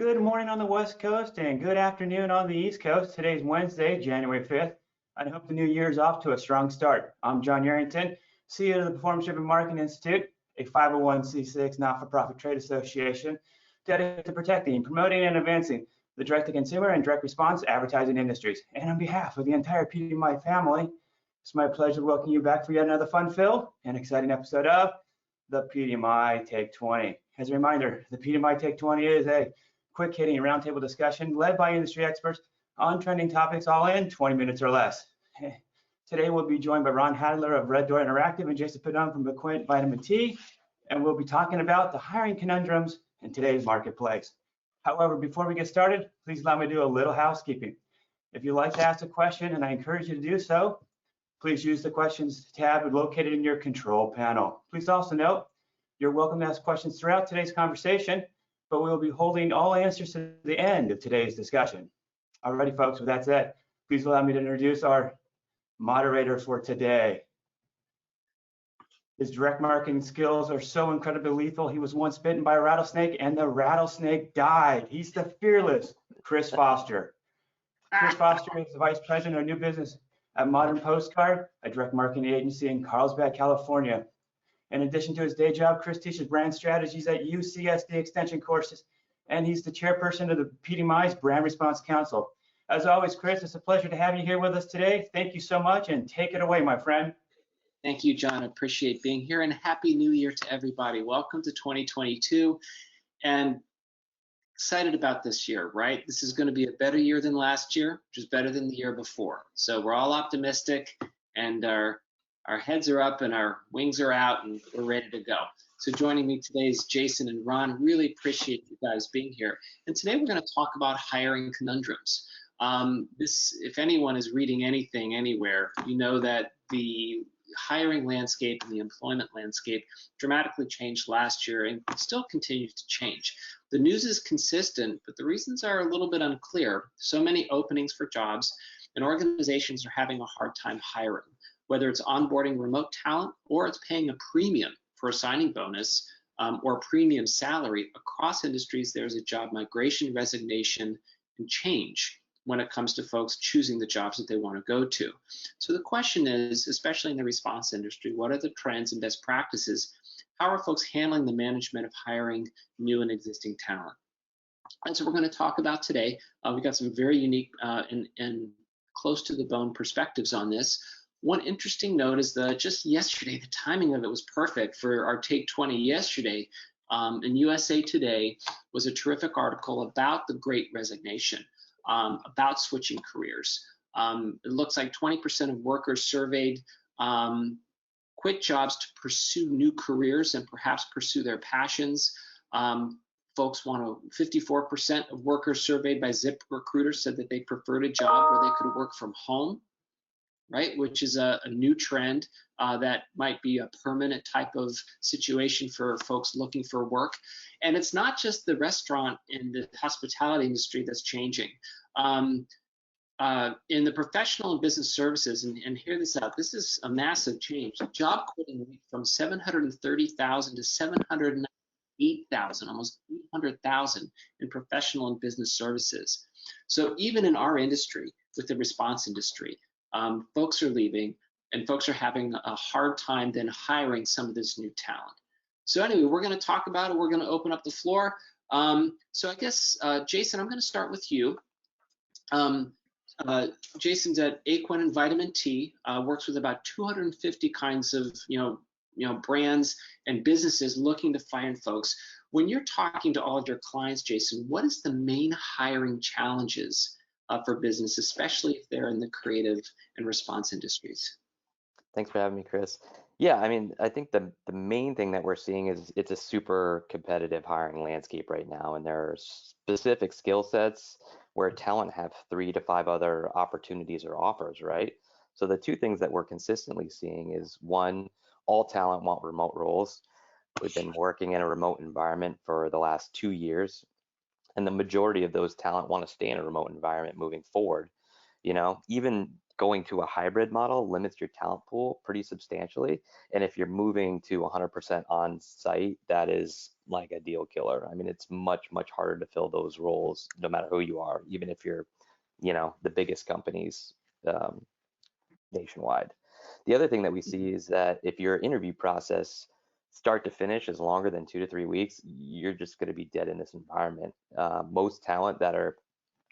Good morning on the West Coast and good afternoon on the East Coast. Today's Wednesday, January 5th. I hope the new year is off to a strong start. I'm John Yarrington, CEO of the Performance Marketing Institute, a 501c6 not-for-profit trade association dedicated to protecting, promoting, and advancing the direct-to-consumer and direct response advertising industries. And on behalf of the entire PDMI family, it's my pleasure to welcome you back for yet another fun-filled and exciting episode of the PDMI Take 20. As a reminder, the PDMI Take 20 is a quick-hitting roundtable discussion led by industry experts on trending topics, all in 20 minutes or less. Today, we'll be joined by Ron Hadler of Red Door Interactive and Jason Pudim from Aquent Vitamin T, and we'll be talking about the hiring conundrums in today's marketplace. However, before we get started, please allow me to do a little housekeeping. If you'd like to ask a question, and I encourage you to do so, please use the questions tab located in your control panel. Please also note, you're welcome to ask questions throughout today's conversation, but we will be holding all answers to the end of today's discussion. Alrighty, folks, with that said, please allow me to introduce our moderator for today. His direct marketing skills are so incredibly lethal. He was once bitten by a rattlesnake and the rattlesnake died. He's the fearless Chris Foster. Chris Foster is the Vice President of New Business at Postcard, a direct marketing agency in Carlsbad, California. In addition to his day job, Chris teaches brand strategies at UCSD Extension courses, and he's the chairperson of the PDMI's Brand Response Council. As always, Chris, it's a pleasure to have you here with us today. Thank you so much, and take it away, my friend. Thank you, John. I appreciate being here, and Happy New Year to everybody. Welcome to 2022, and excited about this year, right? This is going to be a better year than last year, which is better than the year before. So we're all optimistic, and our heads are up and our wings are out and we're ready to go. So joining me today is Jason and Ron. Really appreciate you guys being here. And today we're going to talk about hiring conundrums. If anyone is reading anything anywhere, you know that the hiring landscape and the employment landscape dramatically changed last year and still continues to change. The news is consistent, but the reasons are a little bit unclear. So many openings for jobs, and organizations are having a hard time hiring. Whether it's onboarding remote talent or it's paying a premium for a signing bonus or a premium salary, across industries, there's a job migration, resignation, and change when it comes to folks choosing the jobs that they want to go to. So the question is, especially in the response industry, what are the trends and best practices? How are folks handling the management of hiring new and existing talent? And so we're going to talk about today. We've got some very unique and close to the bone perspectives on this. One interesting note is that just yesterday, the timing of it was perfect for our Take 20 yesterday. In USA Today was a terrific article about the Great Resignation, about switching careers. It looks like 20% of workers surveyed quit jobs to pursue new careers and perhaps pursue their passions. Folks want to, 54% of workers surveyed by ZipRecruiter said that they preferred a job where they could work from home, right, which is a new trend that might be a permanent type of situation for folks looking for work. And it's not just the restaurant and the hospitality industry that's changing. In the professional and business services, and hear this out, this is a massive change. Job quitting rate from 730,000 to 708,000, almost 800,000 in professional and business services. So even in our industry, with the response industry, folks are leaving and folks are having a hard time then hiring some of this new talent. So anyway, we're going to talk about it. We're going to open up the floor. So I guess, Jason, I'm going to start with you. Jason's at Aquent and Vitamin T, works with about 250 kinds of brands and businesses looking to find folks. When you're talking to all of your clients, Jason, what is the main hiring challenges for business, especially if they're in the creative and response industries? Thanks for having me, Chris. Yeah, I mean, I think the main thing that we're seeing is it's a super competitive hiring landscape right now, and there are specific skill sets where talent have 3 to 5 other opportunities or offers, right? So the two things that we're consistently seeing is, one, all talent want remote roles. We've been working in a remote environment for the last 2 years, and the majority of those talent want to stay in a remote environment moving forward. Even going to a hybrid model limits your talent pool pretty substantially. And if you're moving to 100% on site, that is like a deal killer. I mean, it's much, much harder to fill those roles no matter who you are, even if you're, the biggest companies nationwide. The other thing that we see is that if your interview process start to finish is longer than 2 to 3 weeks, you're just going to be dead in this environment. Most talent that are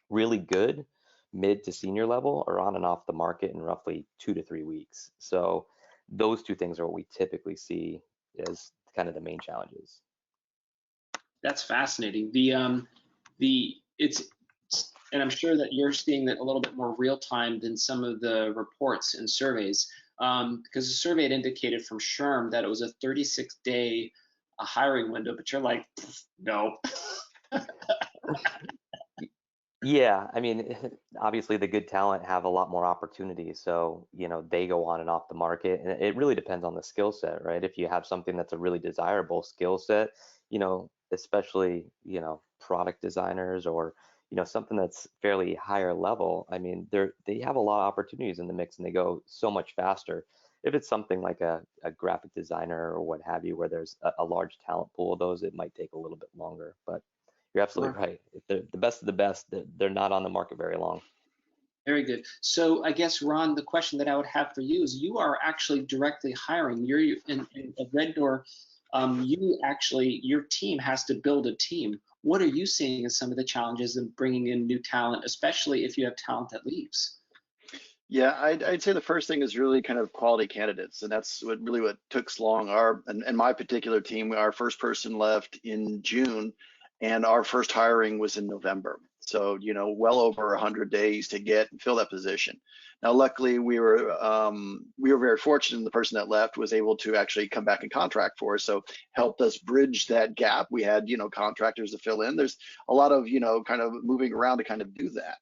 really good mid to senior level are on and off the market in roughly 2 to 3 weeks. So those two things are what we typically see as kind of the main challenges. That's fascinating. It's, and I'm sure that you're seeing that a little bit more real time than some of the reports and surveys, because the survey had indicated from SHRM that it was a 36-day hiring window, but you're like, no. Yeah, I mean, obviously the good talent have a lot more opportunities, so they go on and off the market, and it really depends on the skill set, right? If you have something that's a really desirable skill set, especially product designers or something that's fairly higher level, I mean, they have a lot of opportunities in the mix, and they go so much faster. If it's something like a graphic designer or what have you, where there's a large talent pool of those, it might take a little bit longer, but you're absolutely right. If they're the best of the best, they're not on the market very long. Very good. So I guess, Ron, the question that I would have for you is, you are actually directly hiring. You're in Red Door. Your team has to build a team. What are you seeing as some of the challenges in bringing in new talent, especially if you have talent that leaves? Yeah, I'd say the first thing is really kind of quality candidates, and that's what took so long. And my particular team, our first person left in June, and our first hiring was in November. So, well over 100 days to get and fill that position. Now, luckily, we were very fortunate. The person that left was able to actually come back and contract for us, so helped us bridge that gap. We had, contractors to fill in. There's a lot of, kind of moving around to kind of do that.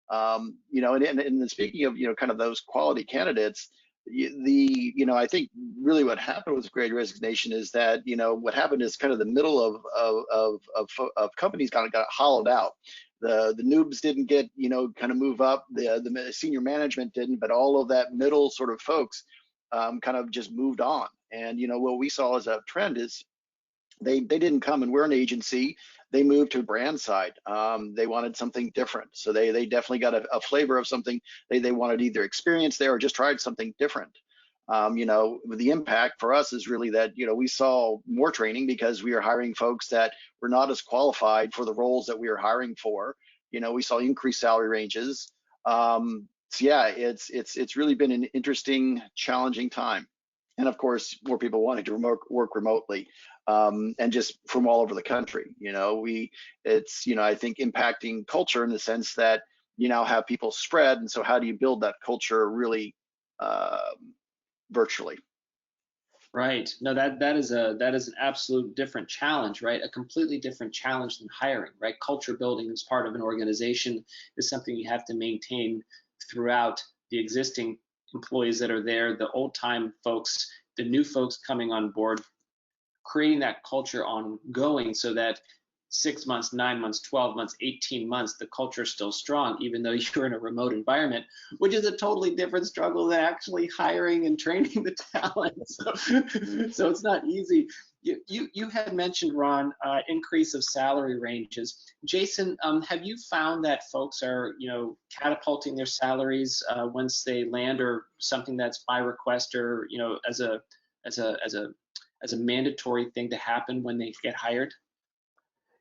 And speaking of, kind of those quality candidates, I think really what happened with Great Resignation is that, what happened is kind of the middle of companies kind of got hollowed out. The noobs didn't get, kind of move up. The senior management didn't, but all of that middle sort of folks kind of just moved on. And, what we saw as a trend is they didn't come, and we're an agency. They moved to brand side. They wanted something different. So they definitely got a flavor of something. They wanted either experience there or just tried something different. The impact for us is really that, we saw more training because we are hiring folks that were not as qualified for the roles that we are hiring for. We saw increased salary ranges. So yeah, it's really been an interesting, challenging time. And of course, more people wanting to work remotely, and just from all over the country. I think impacting culture in the sense that you now have people spread, and so how do you build that culture really virtually? Right. No, that is an absolute different challenge, right? A completely different challenge than hiring, right? Culture building as part of an organization is something you have to maintain throughout the existing employees that are there, the old time folks, the new folks coming on board, creating that culture ongoing so that 6 months, 9 months, 12 months, 18 months, the culture is still strong, even though you're in a remote environment, which is a totally different struggle than actually hiring and training the talent. So it's not easy. You had mentioned, Ron, increase of salary ranges. Jason, have you found that folks are, catapulting their salaries once they land, or something that's by request, or as a mandatory thing to happen when they get hired?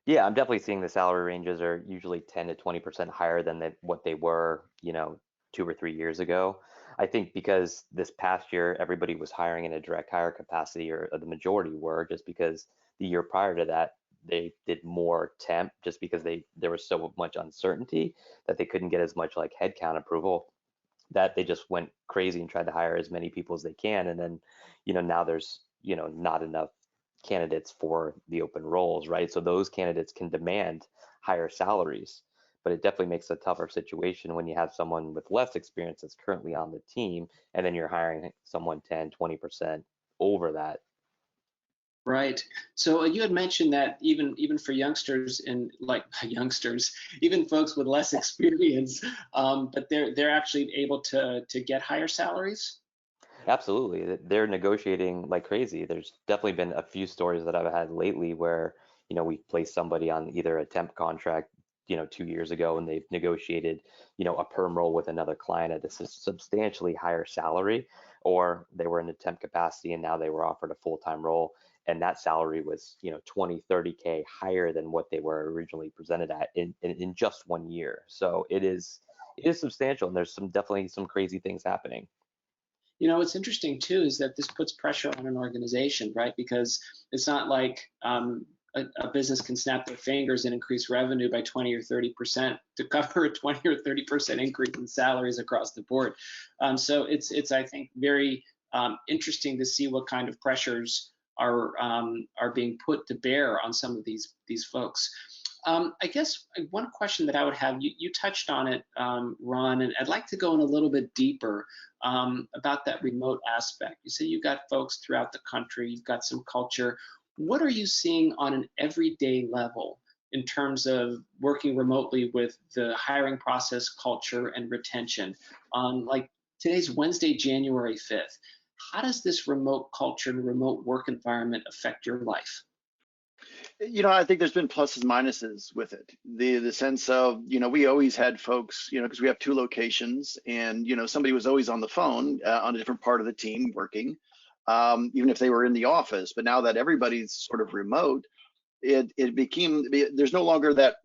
Yeah, I'm definitely seeing the salary ranges are usually 10 to 20% higher than what they were, 2 or 3 years ago. I think because this past year, everybody was hiring in a direct hire capacity, or the majority were, just because the year prior to that, they did more temp just because there was so much uncertainty that they couldn't get as much like headcount approval, that they just went crazy and tried to hire as many people as they can. And then, now there's, not enough candidates for the open roles, right? So those candidates can demand higher salaries, but it definitely makes a tougher situation when you have someone with less experience that's currently on the team, and then you're hiring someone 10, 20% over that. Right. So you had mentioned that even for youngsters and like youngsters, even folks with less experience, but they're actually able to get higher salaries. Absolutely. They're negotiating like crazy. There's definitely been a few stories that I've had lately where, we placed somebody on either a temp contract, 2 years ago, and they've negotiated, a perm role with another client at a substantially higher salary, or they were in a temp capacity and now they were offered a full-time role. And that salary was, 20, 30K higher than what they were originally presented at in just 1 year. So it is substantial, and there's definitely some crazy things happening. What's interesting too is that this puts pressure on an organization, right? Because it's not like a business can snap their fingers and increase revenue by 20 or 30% to cover a 20 or 30% increase in salaries across the board. So it's I think very interesting to see what kind of pressures are being put to bear on some of these folks. I guess one question that I would have, you touched on it, Ron, and I'd like to go in a little bit deeper about that remote aspect. You say you've got folks throughout the country, you've got some culture. What are you seeing on an everyday level in terms of working remotely with the hiring process, culture, and retention? On like today's Wednesday, January 5th, how does this remote culture and remote work environment affect your life? I think there's been pluses and minuses with it. The sense of, we always had folks, because we have two locations, and somebody was always on the phone on a different part of the team working, even if they were in the office. But now that everybody's sort of remote, it became, there's no longer that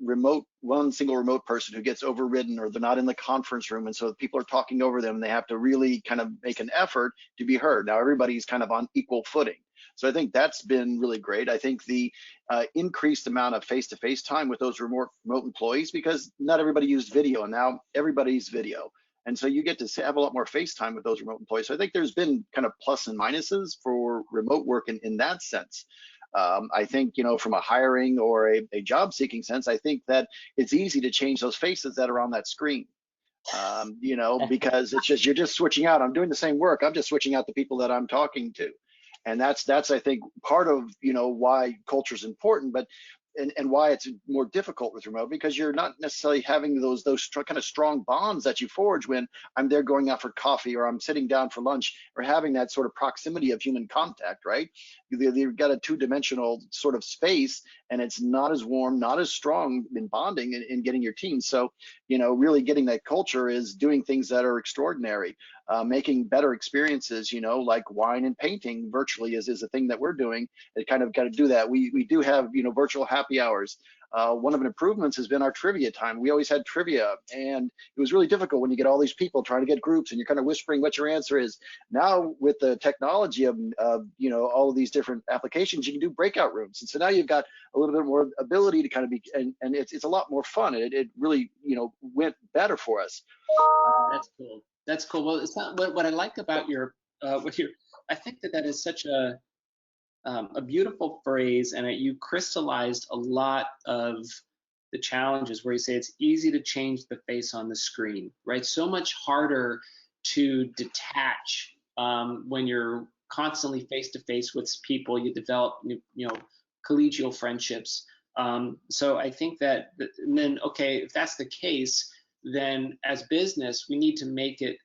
one single remote person who gets overridden, or they're not in the conference room, and so people are talking over them and they have to really kind of make an effort to be heard. Now everybody's kind of on equal footing. So I think that's been really great. I think the increased amount of face-to-face time with those remote employees, because not everybody used video, and now everybody's video. And so you get to have a lot more face time with those remote employees. So I think there's been kind of plus and minuses for remote work in that sense. I think, from a hiring or a job seeking sense, I think that it's easy to change those faces that are on that screen. Because you're just switching out. I'm doing the same work. I'm just switching out the people that I'm talking to. And that's I think part of why culture is important, but and why it's more difficult with remote, because you're not necessarily having those kind of strong bonds that you forge when I'm there going out for coffee, or I'm sitting down for lunch, or having that sort of proximity of human contact, right? You've got a two-dimensional sort of space, and it's not as warm, not as strong in bonding in getting your team. So, really getting that culture is doing things that are extraordinary, making better experiences, like wine and painting virtually is a thing that we're doing. It kind of got to do that. We do have, virtual happy hours. One of the improvements has been our trivia time. We always had trivia, and it was really difficult when you get all these people trying to get groups and you're kind of whispering what your answer is. Now with the technology of all of these different applications, you can do breakout rooms, and so now you've got a little bit more ability to kind of be, and it's a lot more fun. It really went better for us. That's cool. That's cool. Well, it's not what I like about your I think that is such a beautiful phrase, and you crystallized a lot of the challenges where you say it's easy to change the face on the screen, right? So much harder to detach when you're constantly face to face with people. You develop, collegial friendships. So I think that, and then, okay, if that's the case, then as business, we need to make it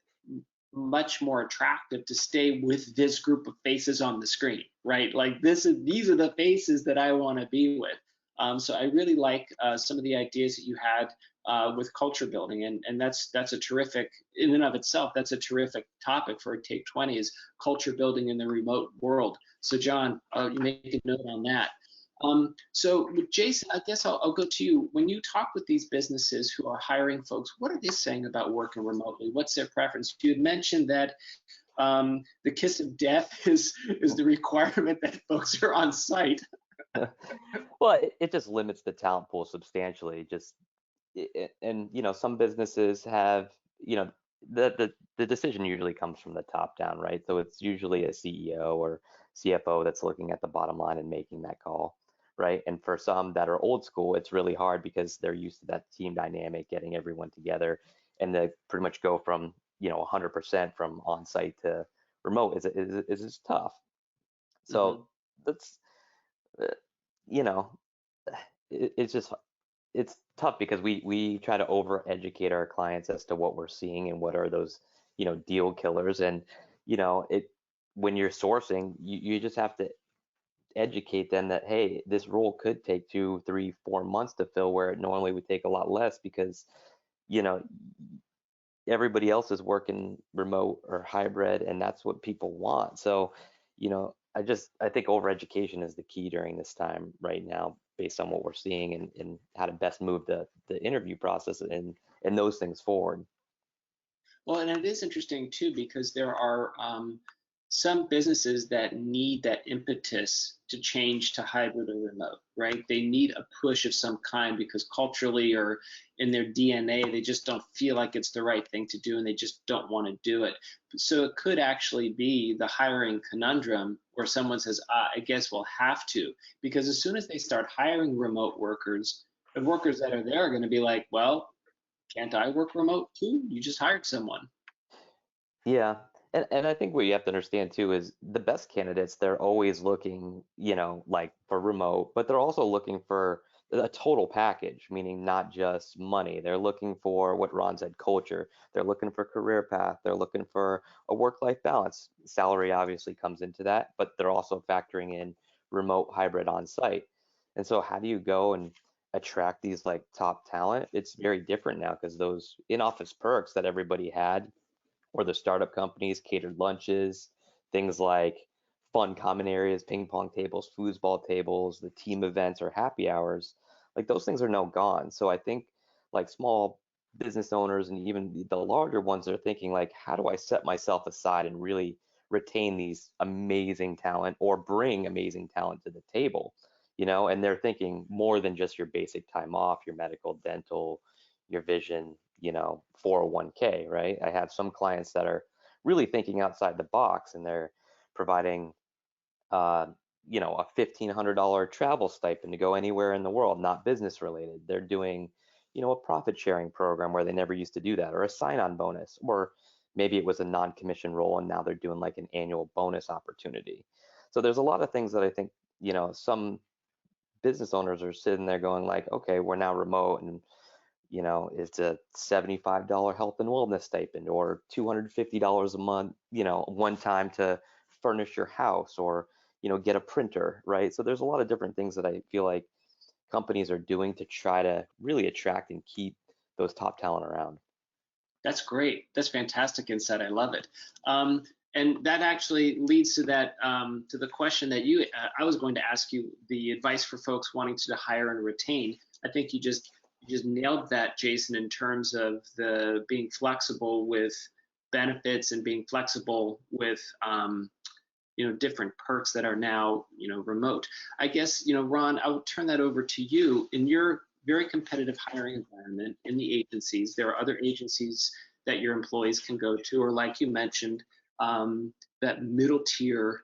much more attractive to stay with this group of faces on the screen, right? Like these are the faces that I want to be with. So I really like some of the ideas that you had with culture building, and that's a terrific, in and of itself, that's a terrific topic for a Take 20, is culture building in the remote world. So John, you make a note on that. So with Jason, I guess I'll go to you. When you talk with these businesses who are hiring folks, what are they saying about working remotely? What's their preference? You had mentioned that the kiss of death is the requirement that folks are on site. Well, it just limits the talent pool substantially. And some businesses have, the decision usually comes from the top down, right? So it's usually a CEO or CFO that's looking at the bottom line and making that call, right? And for some that are old school, it's really hard because they're used to that team dynamic, getting everyone together, and they pretty much go from 100% from on-site to remote is tough. So you know, it's just, it's tough because we try to over educate our clients as to what we're seeing and what are those, deal killers. And, when you're sourcing, you just have to educate them that, hey, this role could take 2, 3, 4 months to fill, where it normally would take a lot less because, you know, everybody else is working remote or hybrid, and that's what people want. So, I think overeducation is the key during this time right now, based on what we're seeing, and how to best move the interview process and those things forward. Well, and it is interesting too, because there are some businesses that need that impetus to change to hybrid or remote, right? They need a push of some kind because culturally or in their DNA, they just don't feel like it's the right thing to do, and they just don't want to do it. So it could actually be the hiring conundrum where someone says, I guess we'll have to, because as soon as they start hiring remote workers, the workers that are there are going to be like, well, can't I work remote too? You just hired someone. Yeah. And I think what you have to understand too is the best candidates, they're always looking, like for remote, but they're also looking for a total package, meaning not just money. They're looking for what Ron said, culture. They're looking for career path. They're looking for a work-life balance. Salary obviously comes into that, but they're also factoring in remote, hybrid, on-site. And so how do you go and attract these like top talent? It's very different now because those in-office perks that everybody had, or the startup companies, catered lunches, things like fun common areas, ping pong tables, foosball tables, the team events or happy hours, like those things are now gone. So I think like small business owners and even the larger ones are thinking like, how do I set myself aside and really retain these amazing talent or bring amazing talent to the table, and they're thinking more than just your basic time off, your medical, dental, your vision, 401k, right? I have some clients that are really thinking outside the box, and they're providing, uh, a $1,500 travel stipend to go anywhere in the world, not business related. They're doing, a profit sharing program where they never used to do that, or a sign-on bonus, or maybe it was a non-commission role and now they're doing like an annual bonus opportunity. So there's a lot of things that I think, some business owners are sitting there going like, okay, we're now remote, and it's a $75 health and wellness stipend or $250 a month, one time to furnish your house, or, get a printer, right? So there's a lot of different things that I feel like companies are doing to try to really attract and keep those top talent around. That's great. That's fantastic insight. I love it. And that actually leads to that to the question that I was going to ask you, the advice for folks wanting to hire and retain. I think you just nailed that, Jason, in terms of the being flexible with benefits and being flexible with different perks that are now remote. I guess Ron, I would turn that over to you. In your very competitive hiring environment in the agencies, there are other agencies that your employees can go to, or like you mentioned, that middle tier,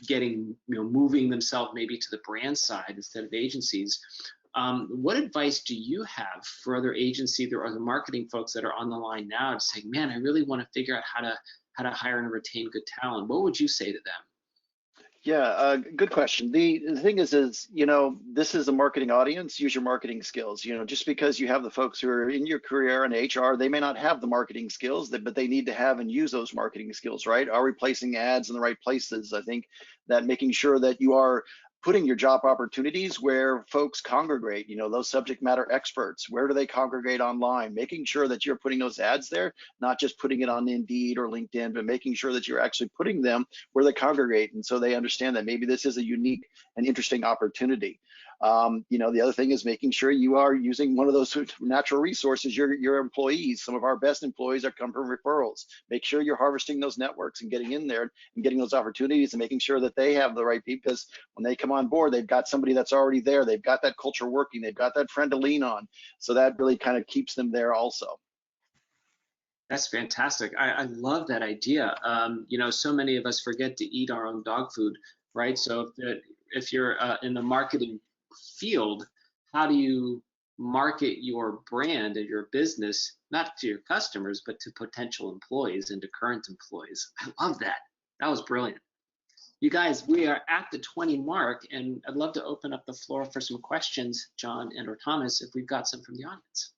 getting, moving themselves maybe to the brand side instead of agencies. What advice do you have for other agencies or other marketing folks that are on the line now to say, man, I really want to figure out how to hire and retain good talent? What would you say to them? Yeah, good question. The thing is, this is a marketing audience. Use your marketing skills. Just because you have the folks who are in your career in HR, they may not have the marketing skills, but they need to have and use those marketing skills, right? Are we placing ads in the right places? I think that making sure that you are putting your job opportunities where folks congregate, those subject matter experts, where do they congregate online? Making sure that you're putting those ads there, not just putting it on Indeed or LinkedIn, but making sure that you're actually putting them where they congregate. And so they understand that maybe this is a unique and interesting opportunity. The other thing is making sure you are using one of those natural resources, your employees. Some of our best employees come from referrals. Make sure you're harvesting those networks and getting in there and getting those opportunities and making sure that they have the right people, because when they come on board, they've got somebody that's already there. They've got that culture working. They've got that friend to lean on. So that really kind of keeps them there also. That's fantastic. I love that idea. So many of us forget to eat our own dog food, right? So if you're in the marketing field, how do you market your brand and your business, not to your customers, but to potential employees and to current employees? I love that. That was brilliant. You guys, we are at the 20 mark, and I'd love to open up the floor for some questions, John and or Thomas, if we've got some from the audience.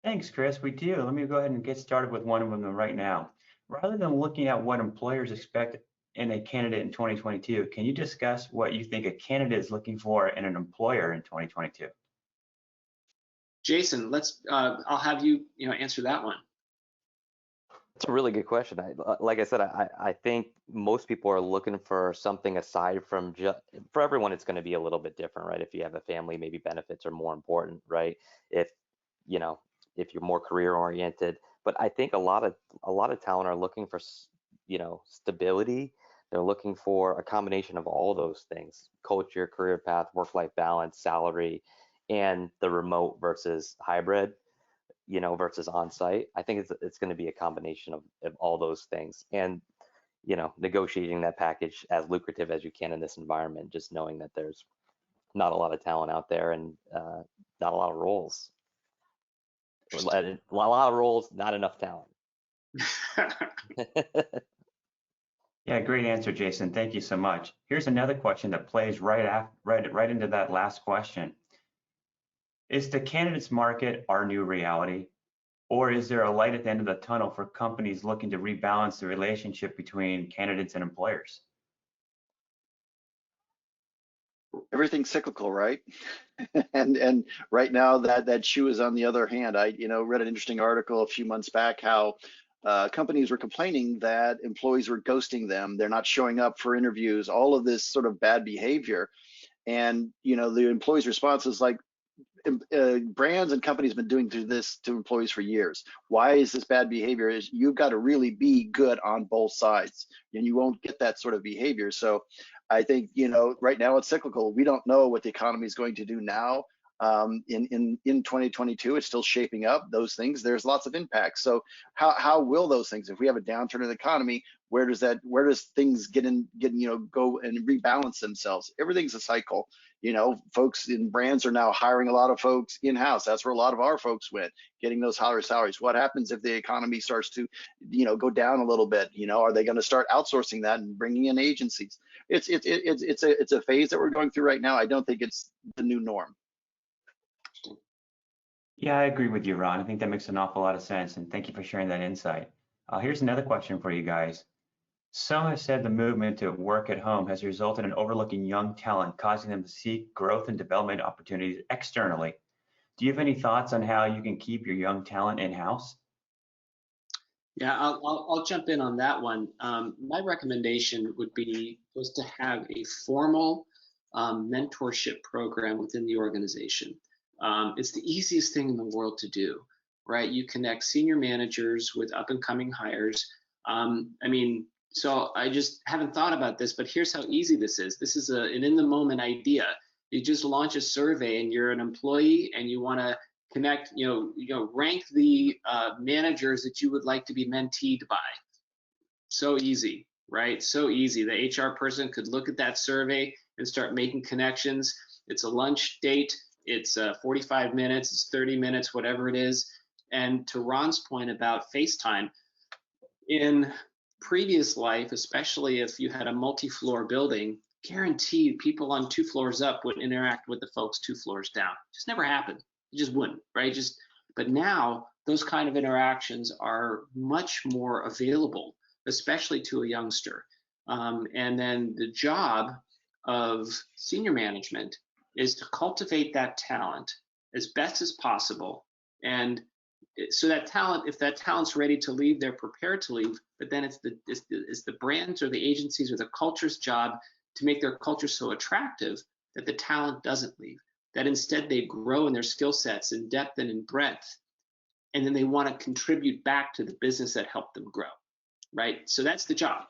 Thanks, Chris. We do. Let me go ahead and get started with one of them right now. Rather than looking at what employers expect in a candidate in 2022, can you discuss what you think a candidate is looking for in an employer in 2022? Jason, I'll have you, answer that one. It's a really good question. Like I said, I think most people are looking for something aside from for everyone, it's going to be a little bit different, right? If you have a family, maybe benefits are more important, right? If you're more career oriented, but I think a lot of talent are looking for, stability. They're looking for a combination of all those things: culture, career path, work-life balance, salary, and the remote versus hybrid, versus on-site. I think it's going to be a combination of all those things, and negotiating that package as lucrative as you can in this environment, just knowing that there's not a lot of talent out there and not a lot of roles. A lot of roles, not enough talent. Yeah, great answer, Jason. Thank you so much. Here's another question that plays right into that last question. Is the candidates market our new reality? Or is there a light at the end of the tunnel for companies looking to rebalance the relationship between candidates and employers? Everything's cyclical, right? and right now that shoe is on the other hand. I read an interesting article a few months back how companies were complaining that employees were ghosting them. They're not showing up for interviews, all of this sort of bad behavior. And the employees' response is like, brands and companies have been doing this to employees for years. Why is this bad behavior? Is you've got to really be good on both sides, and you won't get that sort of behavior. So I think right now it's cyclical. We don't know what the economy is going to do now. In 2022, it's still shaping up. Those things, there's lots of impacts. So how will those things, if we have a downturn in the economy, where does things go and rebalance themselves? Everything's a cycle. Folks in brands are now hiring a lot of folks in-house. That's where a lot of our folks went, getting those higher salaries. What happens if the economy starts to, go down a little bit? Are they going to start outsourcing that and bringing in agencies? It's a phase that we're going through right now. I don't think it's the new norm. Yeah, I agree with you, Ron. I think that makes an awful lot of sense, and thank you for sharing that insight. Here's another question for you guys. Some have said the movement to work at home has resulted in overlooking young talent, causing them to seek growth and development opportunities externally. Do you have any thoughts on how you can keep your young talent in-house? Yeah, I'll jump in on that one. My recommendation was to have a formal mentorship program within the organization. It's the easiest thing in the world to do, right? You connect senior managers with up and coming hires. So I just haven't thought about this, but here's how easy this is. This is an in the moment idea. You just launch a survey and you're an employee and you want to connect, rank the managers that you would like to be menteed by. So easy, right? So easy. The HR person could look at that survey and start making connections. It's a lunch date. It's 45 minutes, it's 30 minutes, whatever it is. And to Ron's point about FaceTime, in previous life, especially if you had a multi-floor building, guaranteed people on 2 floors up would interact with the folks 2 floors down. Just never happened. It just wouldn't, right? But now those kind of interactions are much more available, especially to a youngster. And then the job of senior management is to cultivate that talent as best as possible. And so that talent, if that talent's ready to leave, they're prepared to leave, but then it's the brands or the agencies or the culture's job to make their culture so attractive that the talent doesn't leave, that instead they grow in their skill sets in depth and in breadth, and then they want to contribute back to the business that helped them grow, right? So that's the job.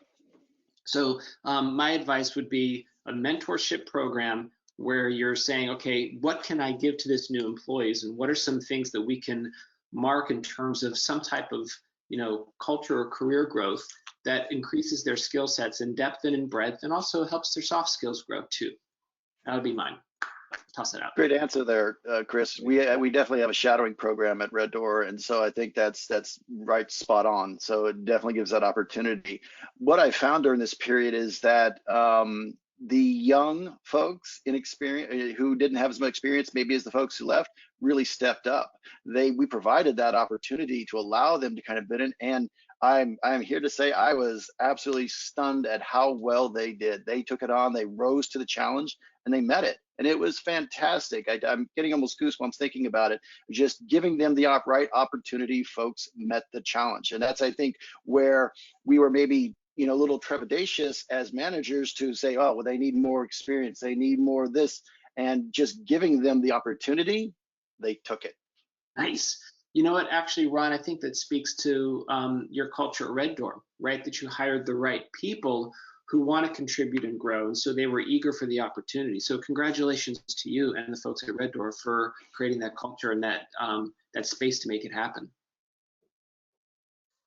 So my advice would be a mentorship program where you're saying, okay, what can I give to this new employees, and what are some things that we can mark in terms of some type of culture or career growth that increases their skill sets in depth and in breadth, and also helps their soft skills grow too. That would be mine. toss it out. Great answer there, Chris. We definitely have a shadowing program at Red Door, and so I think that's right, spot on. So it definitely gives that opportunity. What I found during this period is that the young folks who didn't have as much experience, maybe as the folks who left, really stepped up. We provided that opportunity to allow them to kind of bid in, and I'm here to say I was absolutely stunned at how well they did. They took it on, they rose to the challenge, and they met it. And it was fantastic. I'm getting almost goosebumps thinking about it. Just giving them the right opportunity, folks met the challenge. And that's, I think, where we were maybe a little trepidatious as managers to say, oh, well, they need more experience, they need more of this, and just giving them the opportunity, they took it. Nice. You know what, actually, Ron, I think that speaks to your culture at Red Door, right? That you hired the right people who want to contribute and grow, and so they were eager for the opportunity. So congratulations to you and the folks at Red Door for creating that culture and that space to make it happen.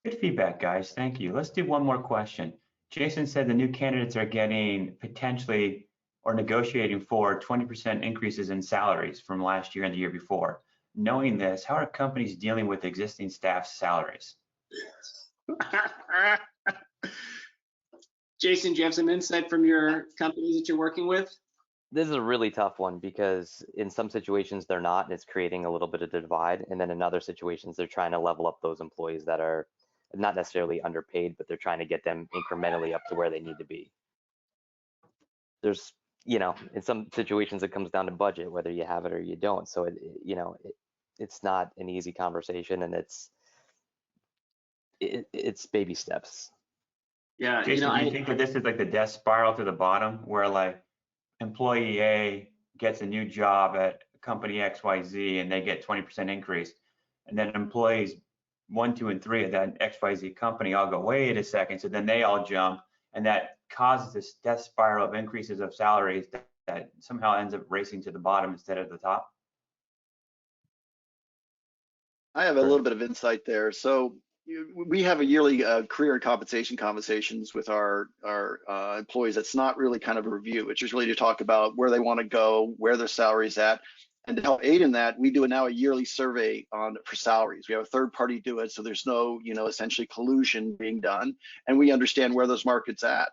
Good feedback, guys. Thank you. Let's do one more question. Jason said the new candidates are getting potentially or negotiating for 20% increases in salaries from last year and the year before. Knowing this, how are companies dealing with existing staff's salaries? Jason, do you have some insight from your companies that you're working with? This is a really tough one because in some situations they're not, and it's creating a little bit of a divide. And then in other situations, they're trying to level up those employees that are not necessarily underpaid, but they're trying to get them incrementally up to where they need to be. There's, in some situations it comes down to budget, whether you have it or you don't. So it's not an easy conversation, and it's baby steps. Yeah, Jason, do you think that this is like the death spiral to the bottom, where like employee A gets a new job at company XYZ and they get 20% increase, and then employees 1, 2, and 3 of that XYZ company all go, wait a second, so then they all jump, and that causes this death spiral of increases of salaries that somehow ends up racing to the bottom instead of the top? I have a little bit of insight there. So we have a yearly career and compensation conversations with our employees. That's not really kind of a review. It's just really to talk about where they want to go, where their salary's at. And to help aid in that, we do now a yearly survey for salaries. We have a third party do it, so there's no, essentially collusion being done, and we understand where those markets at.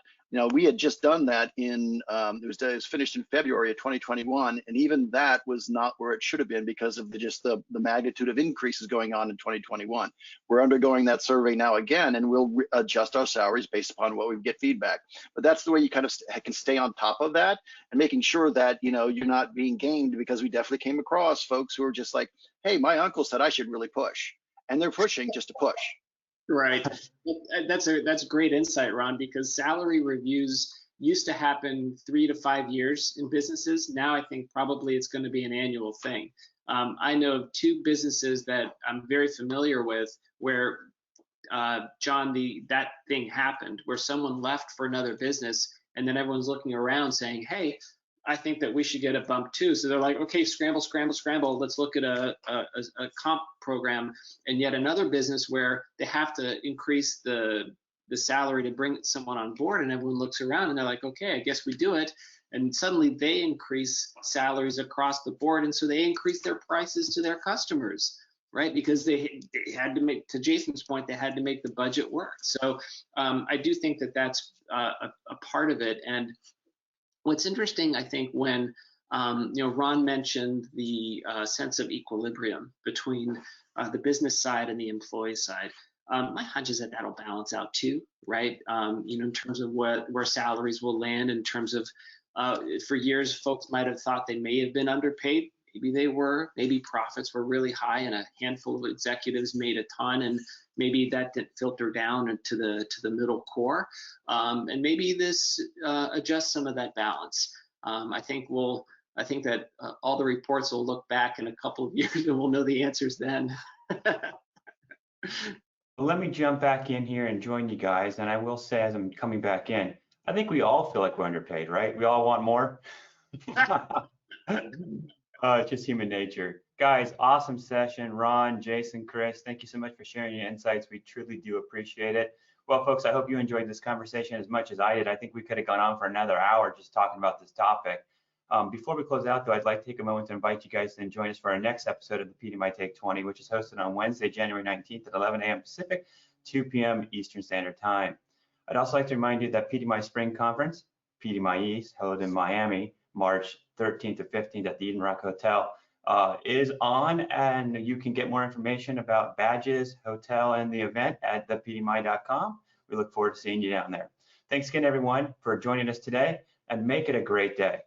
We had just done that it was finished in February of 2021, and even that was not where it should have been because of the magnitude of increases going on in 2021. We're undergoing that survey now again, and we'll adjust our salaries based upon what we get feedback. But that's the way you kind of can stay on top of that and making sure that you're not being gamed, because we definitely came across folks who are just like, hey, my uncle said I should really push, and they're pushing just to push. Right. That's great insight, Ron, because salary reviews used to happen 3 to 5 years in businesses. Now I think probably it's going to be an annual thing. I know of 2 businesses that I'm very familiar with where, John, that thing happened, where someone left for another business, and then everyone's looking around saying, hey, I think that we should get a bump too. So they're like, okay, scramble. Let's look at a comp program. And yet another business where they have to increase the salary to bring someone on board, and everyone looks around and they're like, okay, I guess we do it. And suddenly they increase salaries across the board. And so they increase their prices to their customers, right? Because they had to make, to Jason's point, they had to make the budget work. So I do think that that's a part of it. And what's interesting, I think, when Ron mentioned the sense of equilibrium between the business side and the employee side, my hunch is that that'll balance out too, right? In terms of where salaries will land, in terms of for years, folks might have thought they may have been underpaid. Maybe they were. Maybe profits were really high, and a handful of executives made a ton, and maybe that didn't filter down into the middle core. And maybe this adjusts some of that balance. I think that all the reports will look back in a couple of years, and we'll know the answers then. Well, let me jump back in here and join you guys. And I will say, as I'm coming back in, I think we all feel like we're underpaid, right? We all want more. It's just human nature. Guys, awesome session. Ron, Jason, Chris, thank you so much for sharing your insights. We truly do appreciate it. Well, folks, I hope you enjoyed this conversation as much as I did. I think we could have gone on for another hour just talking about this topic. Before we close out, though, I'd like to take a moment to invite you guys to join us for our next episode of the PDMI Take 20, which is hosted on Wednesday, January 19th at 11 a.m. Pacific, 2 p.m. Eastern Standard Time. I'd also like to remind you that PDMI Spring Conference, PDMI East, held in Miami, March 13th to 15th at the Eden Rock Hotel, is on, and you can get more information about badges, hotel, and the event at thepdmi.com. We look forward to seeing you down there. Thanks again, everyone, for joining us today, and make it a great day.